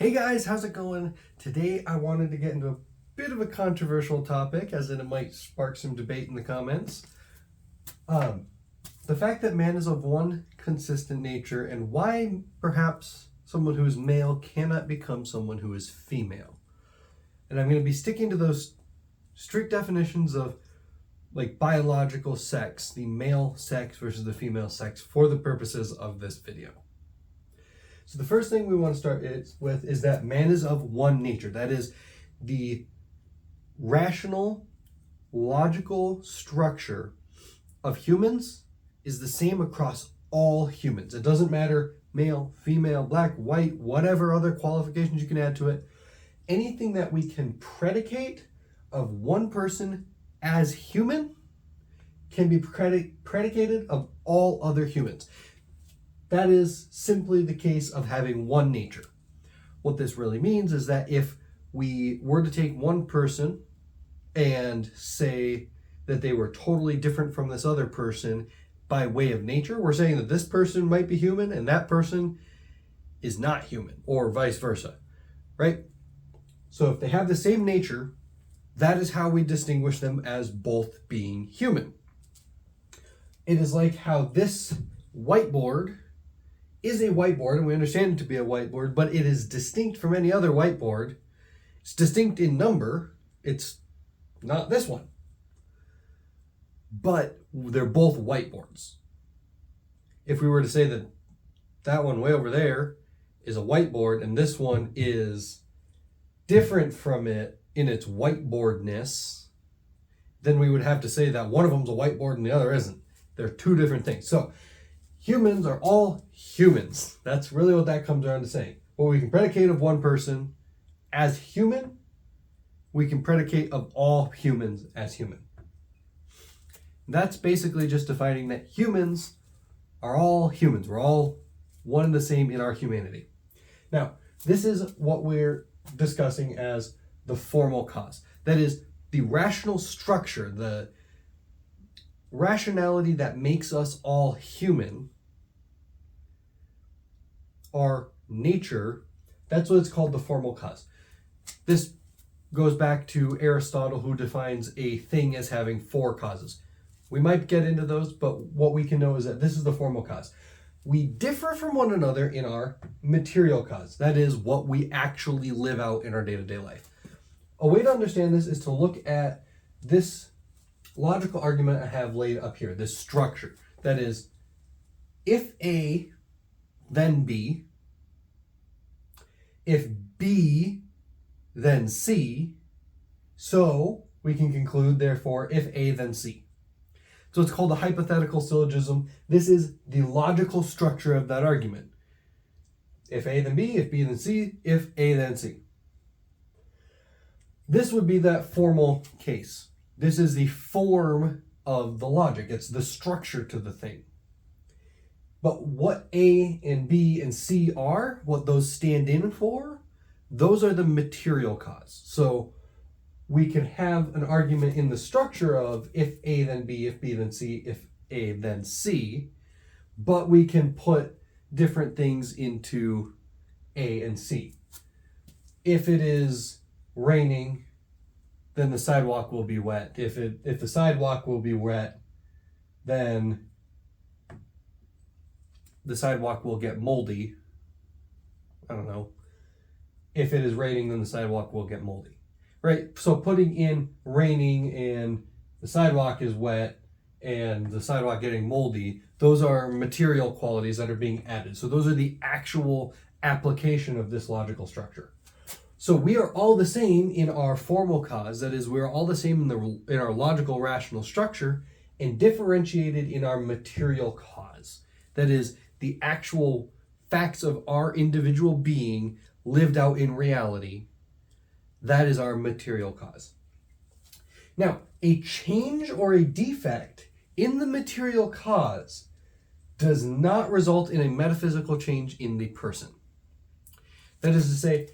Hey guys, how's it going? Today I wanted to get into a bit of a controversial topic, as in it might spark some debate in the comments. The fact that man is of one consistent nature, and why perhaps someone who is male cannot become someone who is female. And I'm going to be sticking to those strict definitions of like biological sex, the male sex versus the female sex, for the purposes of this video. So the first thing we want to start with is that man is of one nature. That is, the rational, logical structure of humans is the same across all humans. It doesn't matter male, female, black, white, whatever other qualifications you can add to it. Anything that we can predicate of one person as human can be predicated of all other humans. That is simply the case of having one nature. What this really means is that if we were to take one person and say that they were totally different from this other person by way of nature, we're saying that this person might be human and that person is not human, or vice versa, right? So if they have the same nature, that is how we distinguish them as both being human. It is like how this whiteboard is a whiteboard, and we understand it to be a whiteboard, but it is distinct from any other whiteboard. It's distinct in number. It's not this one. But they're both whiteboards. If we were to say that that one way over there is a whiteboard and this one is different from it in its whiteboardness, then we would have to say that one of them's a whiteboard and the other isn't. They're two different things. So humans are all humans. That's really what that comes around to saying. What we can predicate of one person as human, we can predicate of all humans as human. That's basically just defining that humans are all humans. We're all one and the same in our humanity. Now, this is what we're discussing as the formal cause. That is the rational structure, the rationality that makes us all human, our nature. That's what it's called, the formal cause. This goes back to Aristotle, who defines a thing as having four causes. We might get into those, but what we can know is that this is the formal cause. We differ from one another in our material cause. That is what we actually live out in our day-to-day life. A way to understand this is to look at this logical argument I have laid up here, this structure. That is, if A, then B. If B, then C. So we can conclude, therefore, if A, then C. So it's called a hypothetical syllogism. This is the logical structure of that argument. If A, then B. If B, then C. If A, then C. This would be that formal case. This is the form of the logic. It's the structure to the thing. But what A and B and C are, what those stand in for, those are the material cause. So we can have an argument in the structure of if A then B, if B then C, if A then C, but we can put different things into A and C. If it is raining, then the sidewalk will be wet. If the sidewalk will be wet, then the sidewalk will get moldy. I don't know. If it is raining, then the sidewalk will get moldy. Right? So putting in raining and the sidewalk is wet and the sidewalk getting moldy, those are material qualities that are being added. So those are the actual application of this logical structure. So we are all the same in our formal cause. That is, we are all the same in our logical rational structure, and differentiated in our material cause. That is, the actual facts of our individual being lived out in reality. That is our material cause. Now, a change or a defect in the material cause does not result in a metaphysical change in the person. That is to say,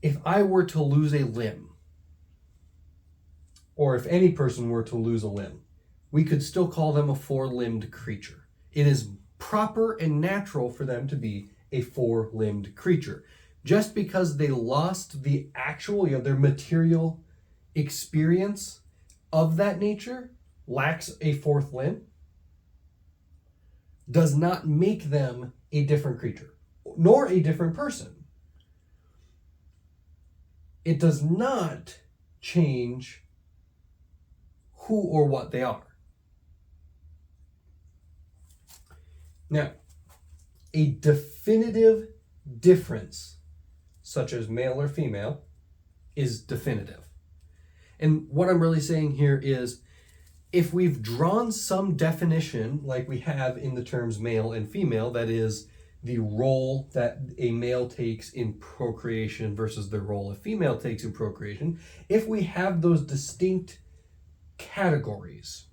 if I were to lose a limb, or if any person were to lose a limb, we could still call them a four-limbed creature. It is proper and natural for them to be a four-limbed creature. just because they lost the actual, their material experience of that nature, lacks a fourth limb, does not make them a different creature, nor a different person. It does not change who or what they are. Now, a definitive difference, such as male or female, is definitive. And what I'm really saying here is, if we've drawn some definition, like we have in the terms male and female, that is the role that a male takes in procreation versus the role a female takes in procreation, if we have those distinct categories,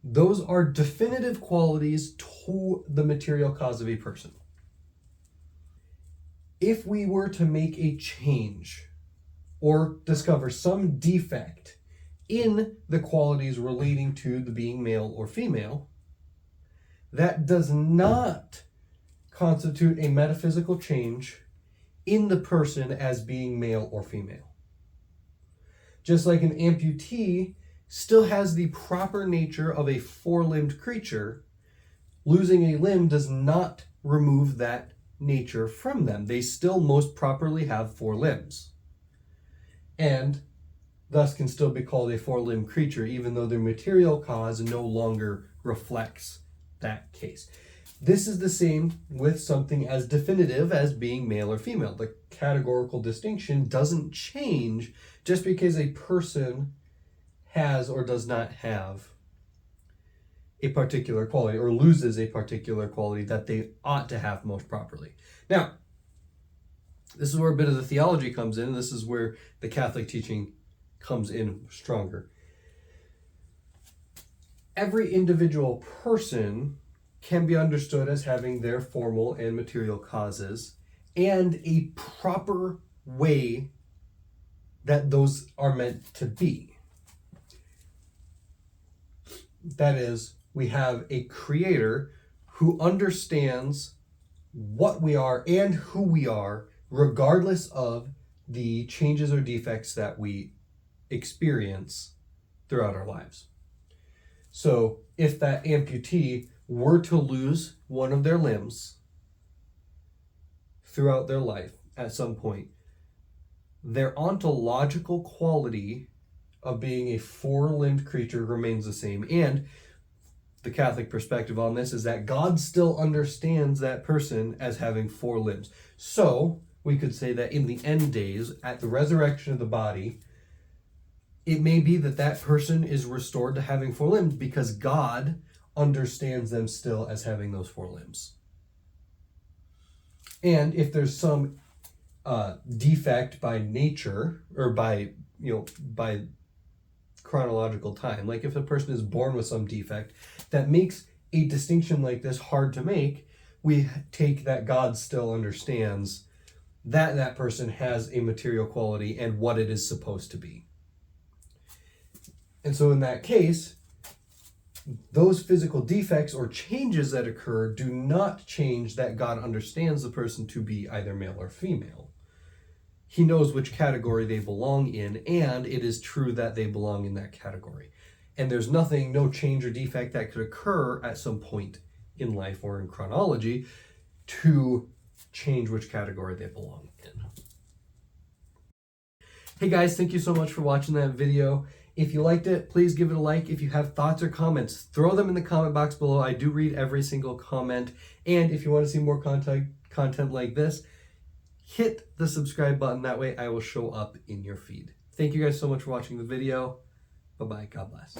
those are definitive qualities to the material cause of a person. If we were to make a change or discover some defect in the qualities relating to the being male or female, that does not constitute a metaphysical change in the person as being male or female. Just like an amputee still has the proper nature of a four-limbed creature, losing a limb does not remove that nature from them. They still most properly have four limbs, and thus can still be called a four-limbed creature, even though their material cause no longer reflects that case. This is the same with something as definitive as being male or female. The categorical distinction doesn't change just because a person has or does not have a particular quality or loses a particular quality that they ought to have most properly. Now, this is where a bit of the theology comes in, and this is where the Catholic teaching comes in stronger. Every individual person can be understood as having their formal and material causes and a proper way that those are meant to be. That is, we have a creator who understands what we are and who we are, regardless of the changes or defects that we experience throughout our lives. So if that amputee were to lose one of their limbs throughout their life at some point, their ontological quality of being a four-limbed creature remains the same. And the Catholic perspective on this is that God still understands that person as having four limbs. So we could say that in the end days, at the resurrection of the body, it may be that that person is restored to having four limbs because God understands them still as having those four limbs. And if there's some defect by nature or by chronological time, like if a person is born with some defect that makes a distinction like this hard to make, we take that God still understands that that person has a material quality and what it is supposed to be. And so in that case, those physical defects or changes that occur do not change that God understands the person to be either male or female. He knows which category they belong in, and it is true that they belong in that category. And there's no change or defect that could occur at some point in life or in chronology to change which category they belong in. Hey guys, thank you so much for watching that video. If you liked it, please give it a like. If you have thoughts or comments, throw them in the comment box below. I do read every single comment. And if you want to see more content like this, hit the subscribe button. That way I will show up in your feed. Thank you guys so much for watching the video. Bye-bye. God bless.